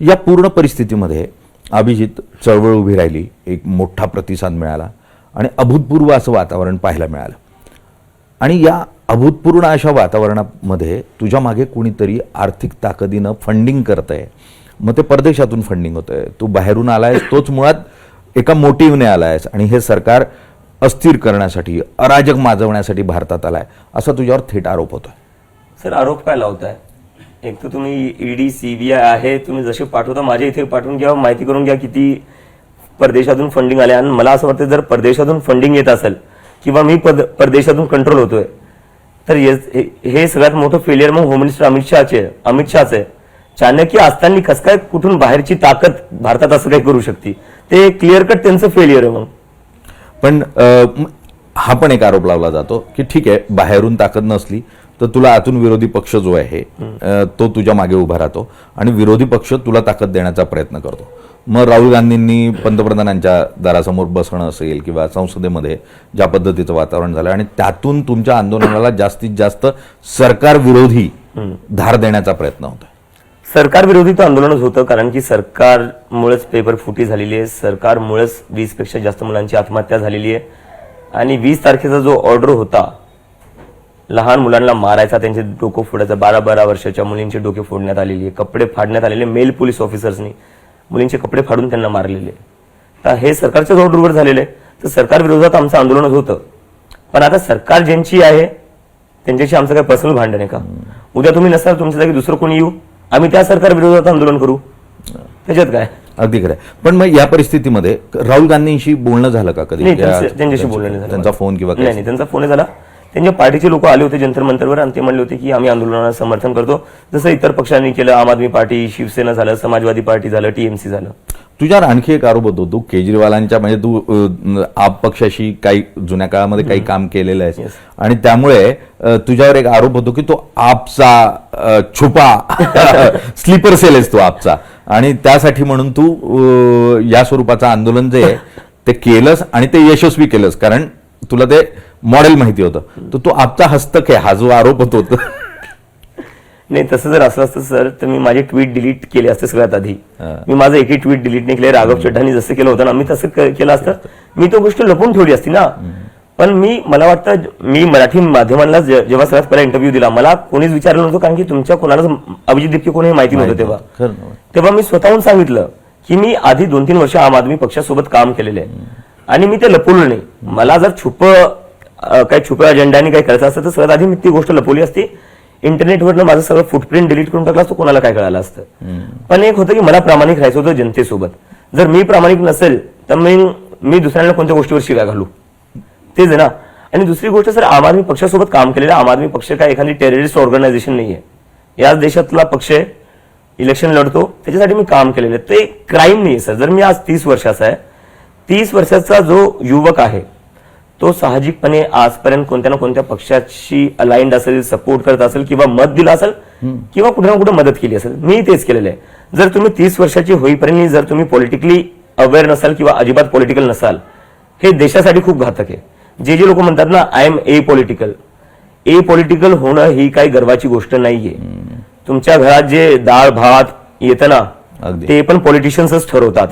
या पूर्ण परिस्थितीमध्ये अभिजित चळवळ उभी राहिली, एक मोठा प्रतिसाद मिळाला आणि अभूतपूर्व असं वातावरण पाहायला मिळालं. आणि या अभूतपूर्व अशा वातावरणामध्ये तुझ्या मागे कुणीतरी आर्थिक ताकदीनं फंडिंग करतंय. मग ते परदेशातून फंडिंग होतंय, तू बाहेरून आलायस, तोच मुळात एका मोटिव्हने आलायस आणि हे सरकार अस्थिर करण्यासाठी, अराजक माजवण्यासाठी भारतात आलाय, असा तुझ्यावर थेट आरोप होतोय. सर, आरोप काय लावताय? एक तर तुम्ही ईडी सीबीआय आहे, तुम्ही जसे पाठवता माझ्या इथे पाठवून घ्या, माहिती करून घ्या किती परदेशातून फंडिंग आले. आणि मला असं वाटतं जर परदेशातून फंडिंग येत असेल किंवा मी परदेशातून कंट्रोल होतोय तर हे सगळ्यात मोठं फेलियर मग होम मिनिस्टर अमित शहाचे. चाणक्य असताना कस काय कुठून बाहेरची ताकद भारतात असं काही करू शकते, ते क्लिअर कट त्यांचं फेलियर आहे. मग पण हा पण एक आरोप लावला जातो की ठीक आहे, बाहेरून ताकद नसली तर तुला आतून विरोधी पक्ष जो आहे तो तुझ्या मागे उभा राहतो आणि विरोधी पक्ष तुला ताकद देण्याचा प्रयत्न करतो. मग राहुल गांधींनी पंतप्रधानांच्या दारासमोर बसणं असेल किंवा संसदेमध्ये ज्या पद्धतीचं वातावरण झालं आणि त्यातून तुमच्या आंदोलनाला जास्तीत जास्त सरकार विरोधी धार देण्याचा प्रयत्न होता. सरकार विरोधी तर आंदोलनच होतं, कारण की सरकारमुळेच पेपर फुटी झालेली आहे, सरकारमुळेच 20 पेक्षा जास्त मुलांची आत्महत्या झालेली आहे. आणि 20 तारखेचा जो ऑर्डर होता लहान मुलांना मारायचा, त्यांचे डोकं फोडायचं, 12-12 वर्षाच्या मुलींचे डोके फोडण्यात आलेली आहे, कपडे फाडण्यात आलेले, मेल पोलीस ऑफिसर्सनी मुलींचे कपडे फाडून त्यांना मारलेले. तर हे सरकारच्याच ऑर्डरवर झालेलं आहे. तर सरकार विरोधात आमचं आंदोलनच होतं. पण आता सरकार ज्यांची आहे त्यांच्याशी आमचं काय पर्सनल भांडण आहे का? उद्या तुम्ही नसाल, तुमच्या जागी दुसरं कोणी येऊ, आम्ही त्या सरकार विरोधात आंदोलन करू, त्याच्यात काय? अगदी खरं. पण मग या परिस्थितीमध्ये राहुल गांधींशी बोलणं झालं का कधी? त्यांच्याशी बोलणं नाही झालं. त्यांचा फोन किंवा नाही, त्यांचा फोन झाला. त्यांच्या पार्टीचे लोक आले होते जंतर मंतरवर आणि ते म्हणले होते की आम्ही आंदोलनाला समर्थन करतो, जसं इतर पक्षांनी केलं. आम आदमी पार्टी, शिवसेना झालं, समाजवादी पार्टी झालं, टीएमसी झालं. तुझ्यावर आणखी एक आरोप होतो, तू केजरीवालांच्या म्हणजे तू आप पक्षाशी काही जुन्या काळामध्ये काही काम केलेलं आहे आणि त्यामुळे तुझ्यावर एक आरोप होतो की तो आपचा छुपा स्लीपर सेल आहेस तू आपचा, आणि त्यासाठी म्हणून तू या स्वरूपाचं आंदोलन जे आहे ते केलंस आणि ते यशस्वी केलंस, कारण तुला ते मॉडेल माहिती होतं. तर तो आपचा हस्तक आहे, हा जो आरोप होतो. नाही, तसं जर असलं असतं सर तर मी माझे ट्विट डिलीट केले असते. सगळ्यात आधी मी माझं एकही ट्विट डिलीट नाही केले. राघव चड्ढांनी जसं केलं होतं ना, मी तसं केलं असतं, मी तो गोष्ट लपवून ठेवली असती ना. पण मला वाटतं मी मराठी माध्यमांना जेव्हा सगळ्यात पहिला इंटरव्ह्यू दिला, मला कोणीच विचारलं नव्हतं, कारण की तुमच्या कोणालाच अभिजित दिपके कोणी माहिती नव्हतं. तेव्हा मी स्वतःहून सांगितलं की मी आधी 2-3 वर्ष आम आदमी पक्षासोबत काम केलेलं आहे आणि मी ते लपवलं नाही. मला जर छुप्या अजेंडाने काही करायचं असतं तर सगळ्यात आधी मी ती गोष्ट लपवली असती. इंटरनेटवरनं माझं सगळं फुटप्रिंट डिलीट करून टाकला असतो, कोणाला काय कळालं असतं. पण एक होतं की मला प्रामाणिक राहायचं होतं जनतेसोबत. जर मी प्रामाणिक नसेल तर मी दुसऱ्यांना कोणत्या गोष्टीवर शिव्या घालू, तेच आहे ना. आणि दुसरी गोष्ट सर, आम आदमी पक्षासोबत काम केलेलं. आम आदमी पक्ष काय एखादी टेररिस्ट ऑर्गनायझेशन नाहीये. याच देशातला पक्ष आहे, इलेक्शन लढतो, त्याच्यासाठी मी काम केलेलं आहे. ते क्राईम नाही सर. जर मी आज 30 वर्षाचा आहे, 30 वर्षाचा जो युवक आहे तो साहजिकपणे आजपर्यंत कोणत्या ना कोणत्या पक्षाशी अलाइंड असेल, सपोर्ट करत असेल किंवा मत दिलं असेल किंवा कुठे ना कुठे मदत केली असेल. मी तेच केलेलं आहे. जर तुम्ही 30 वर्षाची होईपर्यंत जर तुम्ही पॉलिटिकली अवेअर नसाल किंवा अजिबात पॉलिटिकल नसाल, हे देशासाठी खूप घातक आहे. जे लोक म्हणतात ना आय एम ए पॉलिटिकल होणं ही काही गर्वाची गोष्ट नाहीये. तुमच्या घरात जे डाळ भात येतं ना ते पण पॉलिटिशियन्सच ठरवतात.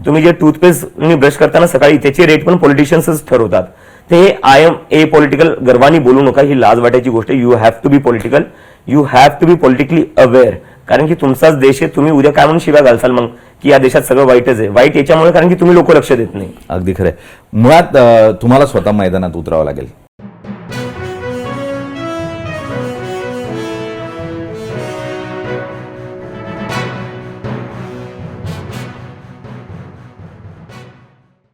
तुम्ही जे टूथपेस्ट ब्रश करताना सकाळी त्याचे रेट पण पॉलिटिशियन्सच ठरवतात. ते आय एम ए पॉलिटिकल गर्वानी बोलू नका, ही लाज वाटायची गोष्ट. You have to be political, you have to be politically aware, कारण की तुमचाच देश आहे. तुम्ही उद्या काय म्हणून शिव्या घालसाल मग की या देशात सगळं वाईटच आहे? वाईट याच्यामुळे कारण की तुम्ही लोक लक्ष देत नाही. अगदी खरंय. मुळात तुम्हाला स्वतः मैदानात उतरावं लागेल.